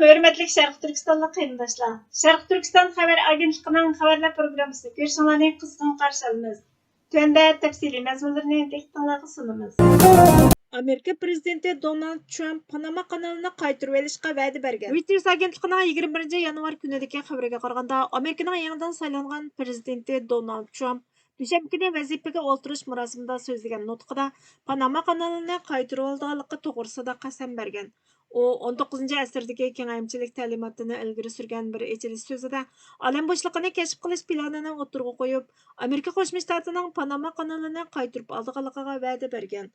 Hörmətli Şərq Türkistanlıq qarindaşlar. Şərq Türkistan xəbər agentliğinin xəbərlər proqramısı görüşünləri qızğın qarşı alırıq. Tövəndə təfsili məzmunlarını diqqətinizə sunumuz. Amerika prezidenti Donald Trump Panama kanalını qaytarıb alışqa vədə bergan. Reuters agentliğinin 21 yanvar günüdəki xəbərə qaraganda, Amerikanın yanıdan saylanğan prezidenti Donald Trump düşənbə günü vəzifəyə o'tirish marosimida so'zlagan nutqida Panama kanalını qaytarib oldiganligi to'g'risida qasam bergan. O 19 asrdagi kengayimchilik ta'limotini ilgari surgan bir echilish so'zida olam bo'shlig'ini kashf qilish planini o'tirg'a qo'yib, Amerika Qo'shma Shtatlarining Panama kanalini qaytarib oldiganligiga va'da bergan.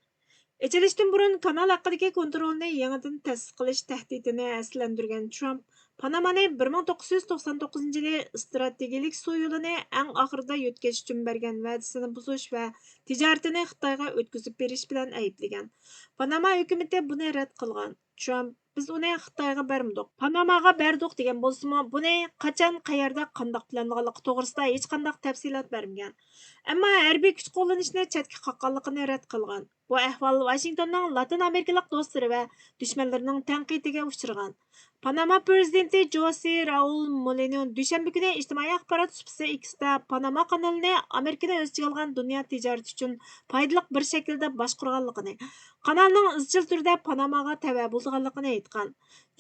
Echilishdan burun kanal haqidagi kontrolni yangidan ta'sis qilish tahdidini aslantirgan Trump, Panamani 1999 yili strategik suv yo'lini eng oxirida yo'tkazish uchun bergan va'dasini buzish va tijoratini Xitoyga o'tkazib berish bilan ayblagan. Panama hukumati buni rad qilgan. Trump biz uni Xitoyga bermadik, Panamaga berdik degan bo'lsa-mu, buni qachon, qayerda, qandoq planlaganligi to'g'risida hech qanday tafsilot bermagan. Ammo harbiy kuch qo'llanishni chetga qoqqanligini rad qilgan. Bu ahvol Washingtonning Latin Amerikalik do'stlari va dushmanlarining tanqidiga uchragan. Panama prezidenti Jose Raul Mulino dushanba kuni ijtimoiy axborot supsi X'da Panama kanalini Amerikada o'z ichiga olgan dunyo tijorati uchun foydali bir shaklda boshqarganligini, kanalning izchil turda Panamaga tava bo'lganligini aytgan.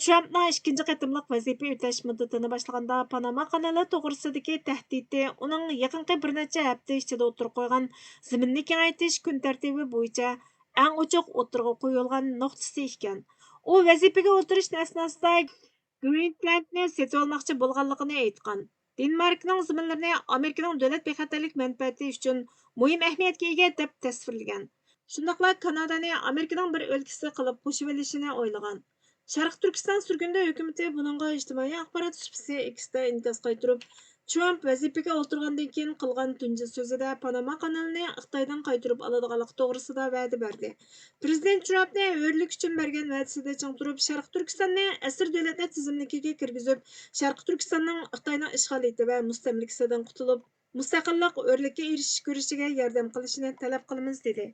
Trumpning ikkinchi qatimliq vazifa o'tash muddatini boshlaganda Panama kanali to'g'risidagi tahdidi uning yaqinqi bir necha hafta ichida o'tirib qo'ygan zaminni kengaytirish kun tartibi bo'yicha eng ochiq o'tirg'a qo'yilgan nuqtasi ekan. U vazifaga o'tirish asnosida Greenlandni setib olmoqchi bo'lganligini aytgan. Denmarkning zaminlarini Amerikaning davlat bexatarlik manfaati uchun muhim ahamiyatga ega deb tasvirlagan. Shundaqla Kanadani Amerikaning bir o'lkasi qilib qo'shib olishini o'ylagan. Sharq Turkiston surgunda hukumati buningga ijtimoiy axborot supsi X'da inkas qaytirib, Trump vazifaga o'tirgandan keyin qilgan tunji so'zida Panama kanalini Xitoydan qaytarib oladiganligi to'g'risida va'da berdi. Prezident Trumpni o'rlik uchun bergan va'dasida ching turib, Sharq Turkistonni asr davlatlar tizimligiga kirgizib, Sharq Turkistonning Xitoyning ishg'oliyati va mustamlikasidan qutulib, mustaqillik o'rlikka erishish ko'rishiga yordam qilishini talab qilamiz dedi.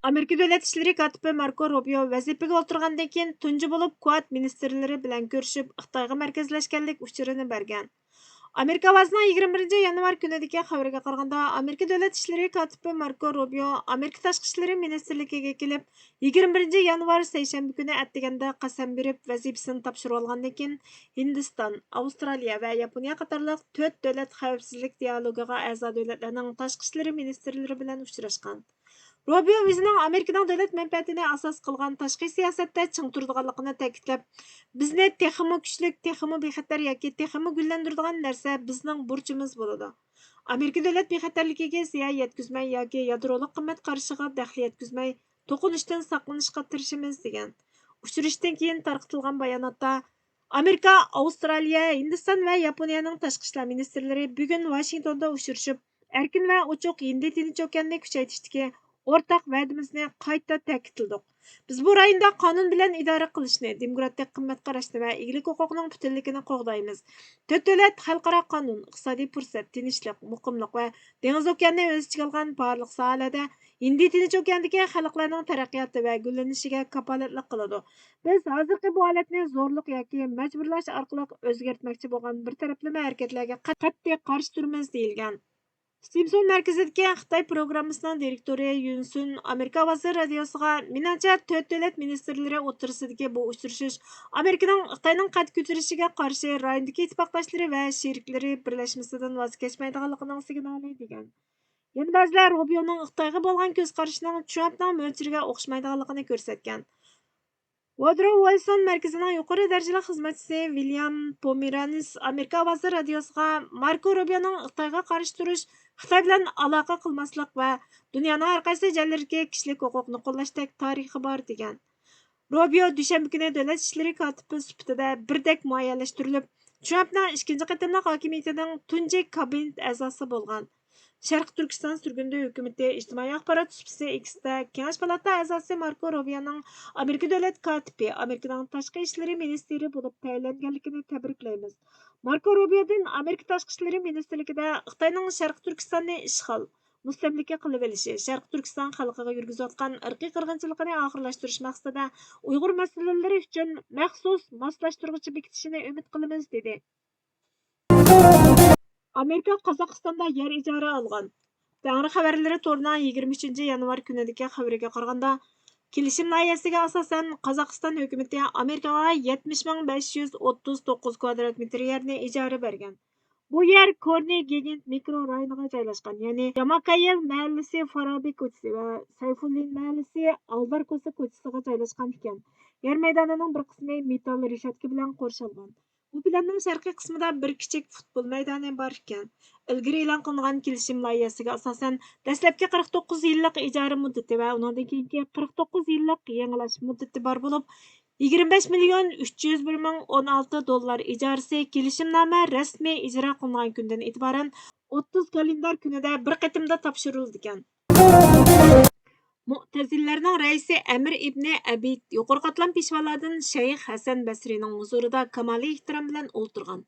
Amerika Davlat ishlari kotibi Marko Rubio vazifaga o'tirgandan keyin tunji bo'lib Quad ministrlari bilan ko'rishib, Xitoyga markazlashganlik uchurini bergan. Amerika ovozining 21 yanvar kunidagi xabariga qaraganda, Amerika Davlat ishlari kotibi Marko Rubio Amerika tashqi ishlar ministrligiga kelib, 21 yanvar seshanba kuni atdiganda qasam berib vazifasini topshirib olgandan keyin Hindiston, Avstraliya va Yaponiya qatorliq 4 davlat xavfsizlik dialogiga a'zo davlatlarning tashqi ishlar ministrlari bilan uchrashgan. Rubio o'zining Amerikaning davlat manfaatini asos qilgan tashqi siyosatda ching turadiganligini ta'kidlab, bizni texmo kuchlik, texmo bexatar yoki texmo gullantiradigan narsa bizning burchimiz bo'ladi. Amerika davlat bexatarligiga ziyon yetkazmay yoki yadrolik qimmat qarshiga daxl yetkazmay, to'qinishdan saqlanishga tirishimiz degan. Uchrashishdan keyin tarqatilgan bayonotda Amerika, Avstraliya, Hindiston va Yaponiyaning tashqi ishlar ministrlari bugun Washingtonda uchrashib, erkin va ochiq Hind-Tinch okeanni kuchaytirishdagi o'rtaq va'damizni qayta ta'kidladik. Biz bu rayonda qonun bilan idora qilishni, demokratik qimmat qarashni va egalik huquqining butunligini qo'g'daymiz. To'rt davlat xalqaro qonun, iqtisodiy fursat, tinchlik, muqimlik va dengiz okeanni o'z ichiga olgan barliq sohalarda Hind-Tinch okeandagi xalqlarning taraqqiyoti va gullanishiga kafolatlik qiladi. Biz hozirgi bu holatni zo'rlik yoki majburlash orqali o'zgartmoqchi bo'lgan bir taraflama harakatlarga qat'iy qarshi turamiz deyilgan. Simpson markazidagi Xitoy programmasining direktori Yunsun Amerika ovozi radiosiga menimcha 4 davlat ministrlari o'tirisidagi bu uchrashish Amerikaning Xitoyning qad ko'tarishiga qarshi rayondagi ittifoqdoshlari va sheriklari birlashmasidan voz kechmaydiganligining signali degan. Yana ba'zilar Rubioning Xitoyga bo'lgan ko'z qarashining Trumpning mo'lchiriga o'xshamaydiganligini ko'rsatgan. Woodrow Wilson markazining yuqori darajali xizmatchisi William Pomeranz Amerika ovozi radiosiga Marko Rubioning Xitoyga qarshi turish, Xitoy bilan aloqa qilmaslik va dunyoning har qaysi joylariga kishilik huquqni qo'llashdek tarixi bor degan. Rubio dushanba kuni davlat ishlari kotibi sifatida birdek muayyanlashtirilib, Trumpning ikkinchi qatimliq hokimiyatining tunji kabinet a'zosi bo'lgan. Sharq Turkiston surgunda hukumati ijtimoiy axborot supsi X'da Kengash palata a'zosi Marko Rubioning Amerika davlat kotibi, Amerikaning tashqi ishlar ministri bo'lib tayinlanganligini tabriklaymiz. Marko Rubiodan Amerika tashqi ishlar ministrligida Xitoyning Sharq Turkistonni ishg'ol, mustamlika qilib olishi, Sharq Turkiston xalqiga yurgizayotgan irqiy qirg'inchilikni oxirlashtirish maqsadida Uyg'ur masalalari uchun maxsus moslashtiruvchi bekitishini umid qilamiz dedi. Amerika Qozog'istonda yer ijara olgan. Tengri xabarlari to'rining 23 yanvar kunidagi xabariga qaraganda, kelishim loyihasiga asosan Qozog'iston hukumati Amerikaga 70.539 kvadrat metr yerni ijara bergan. Bu yer Korni Gegend mikrorayoniga joylashgan, ya'ni Jamakayev mahallasi Farabi ko'chasi va Sayfullin mahallasi Aldar ko'sa ko'chasiga joylashgan ekan. Yer maydonining bir qismi metall reshatka bilan qo'rshalgan. Bu planning sharqiy qismida bir kichik futbol maydoni bor ekan. Ilgari e'lon qilingan kelishim loyihasiga asosan dastlabki 49 yillik ijara muddati va undan keyingi 49 yillik yangilash muddati bor bo'lib, 25.301.016 dollar ijarasi kelishimnoma rasmiy ijro qilingan kundan e'tiboran 30 kalendar kunida bir qatimda topshirildi ekan. Mu'tazillarning raisi Amir ibn Abid yuqori qatlam peshvalardan Shayx Hasan Basrining huzurida kamoliy ehtirom bilan o'ltirgan.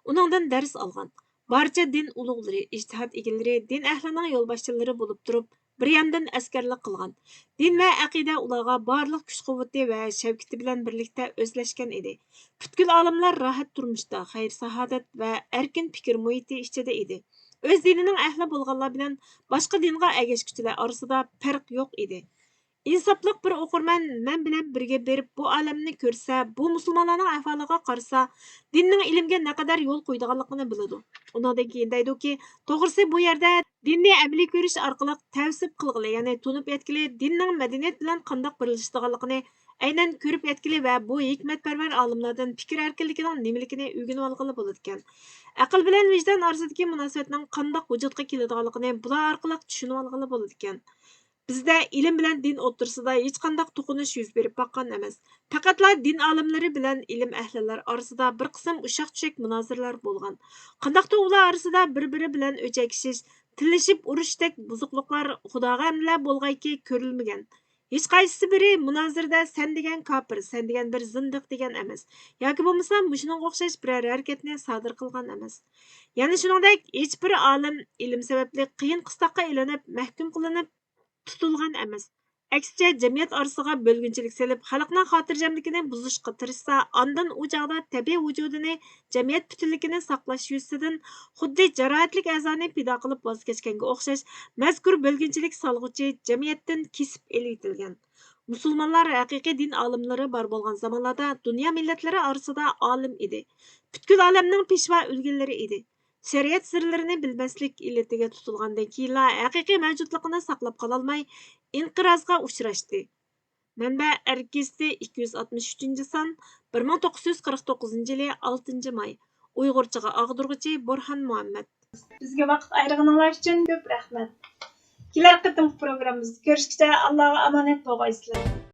Uningdan dars olgan. Barcha din ulug'lari, ijtihod egalari, din ahlining yo'lboshchilari bo'lib turib, bir yandan askarlik qilgan. Din va aqida ularga barliq kuch-quvvati va shavkati bilan birlikda o'zlashgan edi. Butkul olimlar rohat turmushda, xayr-saodat va erkin fikr muhiti ichida edi. O'z dinining ahli bo'lganlar bilan boshqa dinga ergashuvchilar orasida farq yo'q edi. İnsaflıq bir oqurman men bilan birga berib bu olamni ko'rsa, bu musulmonlarning ahvoliga qarasa, dinning ilmga naqadar yo'l qo'ydiganligini biladi. Undan keyin deydiki, to'g'risi bu yerda dinni amaliy ko'rish orqali tavsif qilg'ili, ya'ni tunib yetkili dinning madaniyat bilan qandoq birlashadiganligini aynan ko'rib yetkili va bu hikmatparvar olimlardan fikr erkinligining nimaligini o'rganib olg'ili bo'ladi ekan. Aql bilan vijdon orasidagi munosabatning qandoq vujudga keladiganligini bular orqali tushunib olg'ili bo'ladi ekan. Bizda ilm bilan din o'rtasida hech qanday to'qinish yuz berib boqqan emas. Faqatla din olimlari bilan ilm ahlilar orasida bir qism ushaq-tushak munoziralar bo'lgan. Qandaqda ular orasida bir-biri bilan o'chakishish, tillashib urushdek buzuqliklar xudoga amla bo'lg'ayki ko'rilmagan. Hech qaysisi biri munozirada sen degan kofir, sen degan bir zindiq degan emas. Yoki bo'lmasa mushuning o'xshash biror harakatni sodir qilgan emas. Ya'ni shuningdek hech bir olim ilm sababli qiyin qistoqqa ilinib, mahkum qilinib tutilgan emas. Aksicha jamiyat orasiga bo'lgunchilik selib, xalqning xotirjamligini buzishga tirishsa, ondan u chog'da tabiiy vujudini, jamiyat butunligini saqlash yuzasidan xuddi jarohatlik a'zoni pido qilib voz kechganga o'xshash mazkur bo'lgunchilik solg'uchi jamiyatdan kesib elitilgan. Musulmonlar haqiqiy din olimlari bor bo'lgan zamonlarda dunyo millatlari orasida olim edi. Butkul olamning peshvo ulgilari edi. Şeriat sirlarini bilmeslik illetiga tutilgandan keyin haqiqiy mavjudligini saqlab qololmay inqirozga uchrashdi. Manba Erkesti 263-son 1949-yili 6-may. Uyg'urchaga og'dirg'ichi Burhan Muhammad. Bizga vaqt ayirganinglar uchun ko'p rahmat. Kelar qatim programmamizda ko'rishguncha Allohga omonat bo'lg'aysizlar.